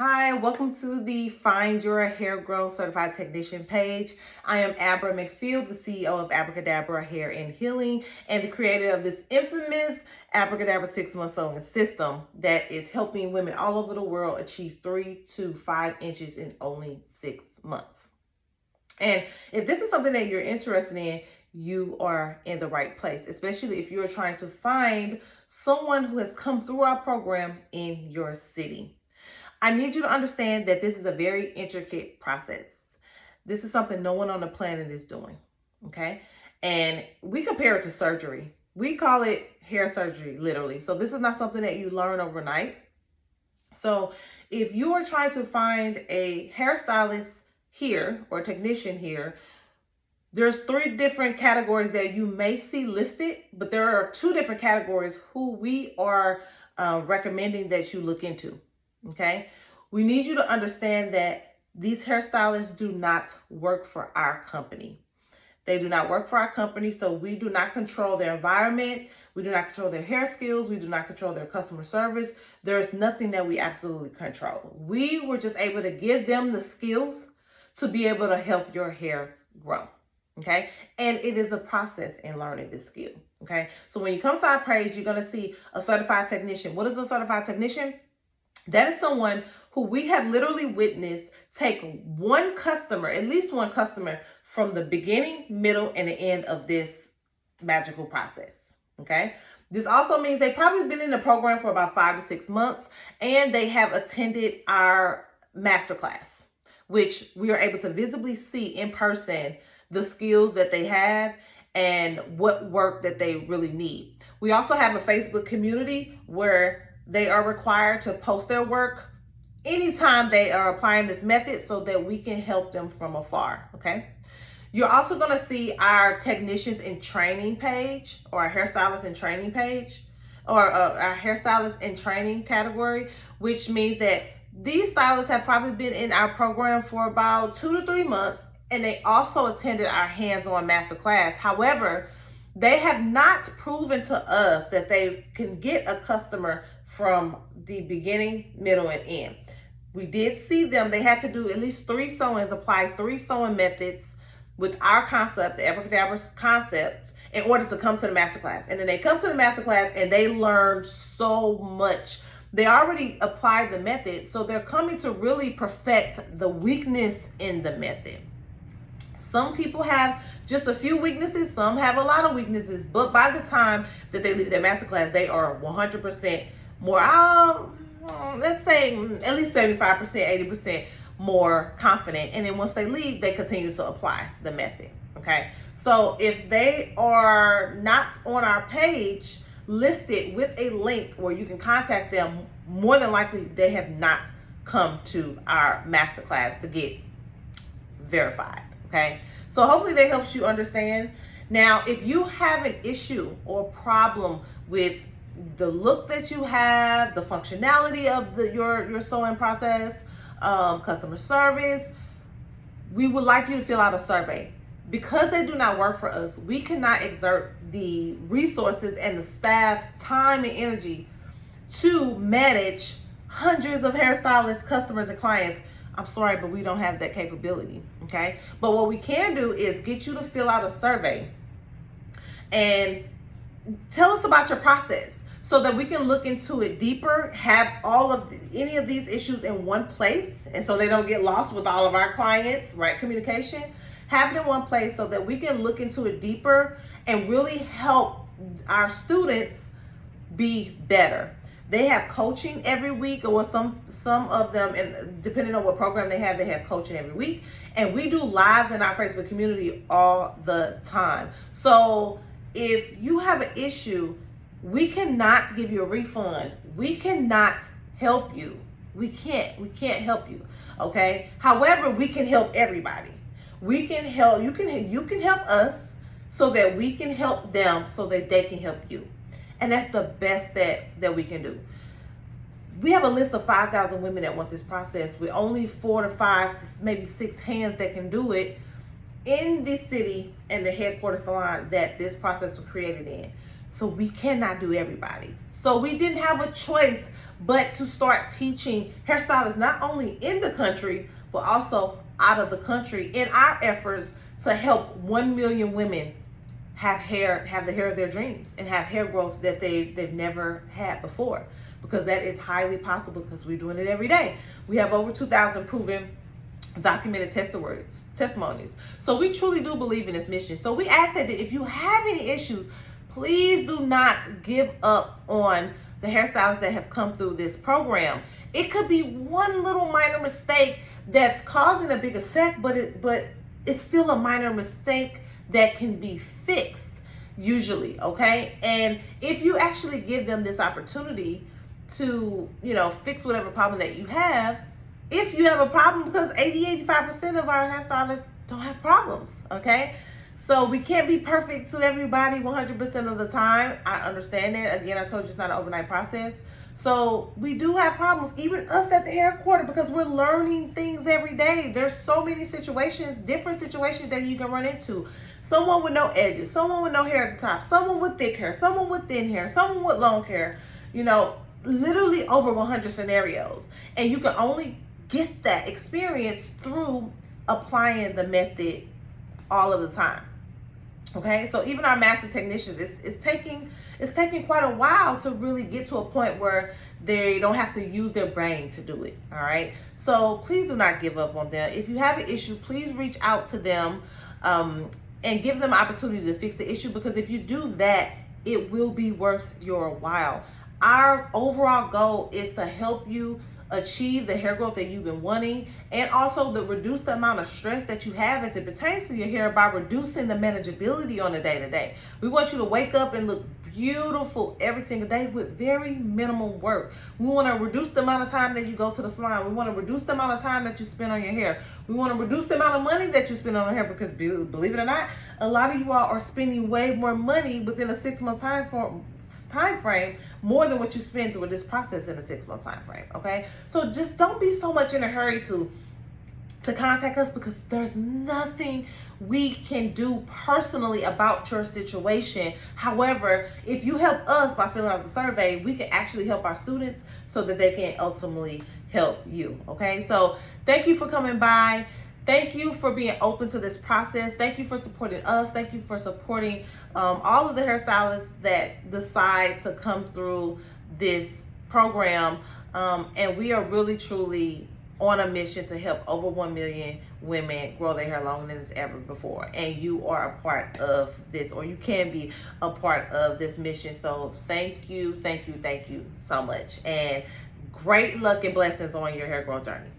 Hi, welcome to the Find Your Hair Growth Certified Technician page. I am Abra McField, the CEO of Abracadabra Hair and Healing, and the creator of this infamous Abracadabra 6-month sewing system that is helping women all over the world achieve 3 to 5 inches in only 6 months. And if this is something that you're interested in, you are in the right place, especially if you're trying to find someone who has come through our program in your city. I need you to understand that this is a very intricate process. This is something no one on the planet is doing, okay? And we compare it to surgery. We call it hair surgery, literally. So this is not something that you learn overnight. So if you are trying to find a hairstylist here or technician here, there's 3 different categories that you may see listed, but there are 2 different categories who we are recommending that you look into. Okay, we need you to understand that these hairstylists do not work for our company. They do not work for our company, so we do not control their environment. We do not control their hair skills. We do not control their customer service. There's nothing that we absolutely control. We were just able to give them the skills to be able to help your hair grow. Okay, and it is a process in learning this skill. Okay, so when you come to our page, you're going to see a certified technician. What is a certified technician? That is someone who we have literally witnessed take one customer, at least one customer, from the beginning, middle, and the end of this magical process. Okay. This also means they've probably been in the program for about 5 to 6 months, and they have attended our masterclass, which we are able to visibly see in person the skills that they have and what work that they really need. We also have a Facebook community where they are required to post their work anytime they are applying this method so that we can help them from afar, okay? You're also going to see our technicians in training page, or our hairstylist in training page, or our hairstylist in training category, which means that these stylists have probably been in our program for about 2 to 3 months, and they also attended our hands-on master class. However, they have not proven to us that they can get a customer from the beginning, middle, and end. We did see them. They had to do at least 3 sewings, apply 3 sewing methods with our concept, the Abracadabra concept, in order to come to the masterclass. And then they come to the masterclass and they learned so much. They already applied the method, so they're coming to really perfect the weakness in the method. Some people have just a few weaknesses, some have a lot of weaknesses, but by the time that they leave their masterclass, they are 100% more, let's say at least 75%, 80% more confident. And then once they leave, they continue to apply the method, okay? So if they are not on our page listed with a link where you can contact them, more than likely they have not come to our masterclass to get verified. Okay, so hopefully that helps you understand. Now, if you have an issue or problem with the look that you have, the functionality of your sewing process, customer service, we would like you to fill out a survey. Because they do not work for us, we cannot exert the resources and the staff time and energy to manage hundreds of hairstylists, customers, and clients. I'm sorry, but we don't have that capability, okay? But what we can do is get you to fill out a survey and tell us about your process so that we can look into it deeper, have any of these issues in one place, and so they don't get lost with all of our clients, right? Communication, have it in one place so that we can look into it deeper and really help our students be better. They have coaching every week, or some of them, and depending on what program they have coaching every week. And we do lives in our Facebook community all the time. So if you have an issue, we cannot give you a refund. We cannot help you. We can't help you. Okay. However, we can help everybody. We can help you. Can help us so that we can help them so that they can help you. And that's the best that we can do. We have a list of 5,000 women that want this process with only 4 to 5, maybe 6 hands that can do it in the city and the headquarters salon that this process was created in. So we cannot do everybody. So we didn't have a choice but to start teaching hairstylists not only in the country, but also out of the country in our efforts to help 1 million women have the hair of their dreams and have hair growth that they've never had before, because that is highly possible because we're doing it every day. We have over 2,000 proven documented testimonies. So we truly do believe in this mission. So we ask that if you have any issues, please do not give up on the hairstylists that have come through this program. It could be one little minor mistake that's causing a big effect, but it's still a minor mistake that can be fixed usually, okay? And if you actually give them this opportunity to, fix whatever problem that you have, if you have a problem, because 85% of our hairstylists don't have problems, okay? So we can't be perfect to everybody 100% of the time. I understand that. Again, I told you it's not an overnight process. So we do have problems, even us at the hair quarter, because we're learning things every day. There's so many situations, different situations that you can run into. Someone with no edges, someone with no hair at the top, someone with thick hair, someone with thin hair, someone with long hair, literally over 100 scenarios. And you can only get that experience through applying the method all of the time. Okay, so even our master technicians, it's taking quite a while to really get to a point where they don't have to use their brain to do it. All right, so please do not give up on them. If you have an issue, please reach out to them and give them opportunity to fix the issue, because if you do that, it will be worth your while. Our overall goal is to help you achieve the hair growth that you've been wanting, and also to reduce the amount of stress that you have as it pertains to your hair by reducing the manageability on a day-to-day. We want you to wake up and look beautiful every single day with very minimal work. We want to reduce the amount of time that you go to the salon. We want to reduce the amount of time that you spend on your hair. We want to reduce the amount of money that you spend on your hair, because believe it or not, a lot of you all are spending way more money within a 6-month time frame more than what you spend through this process in a 6-month time frame. Okay, so just don't be so much in a hurry to contact us, because there's nothing we can do personally about your situation. However, if you help us by filling out the survey, we can actually help our students so that they can ultimately help you. Okay, so thank you for coming by. Thank you for being open to this process. Thank you for supporting us. Thank you for supporting all of the hairstylists that decide to come through this program. And we are really, truly on a mission to help over 1 million women grow their hair longer than ever before. And you are a part of this, or you can be a part of this mission. So thank you so much. And great luck and blessings on your hair growth journey.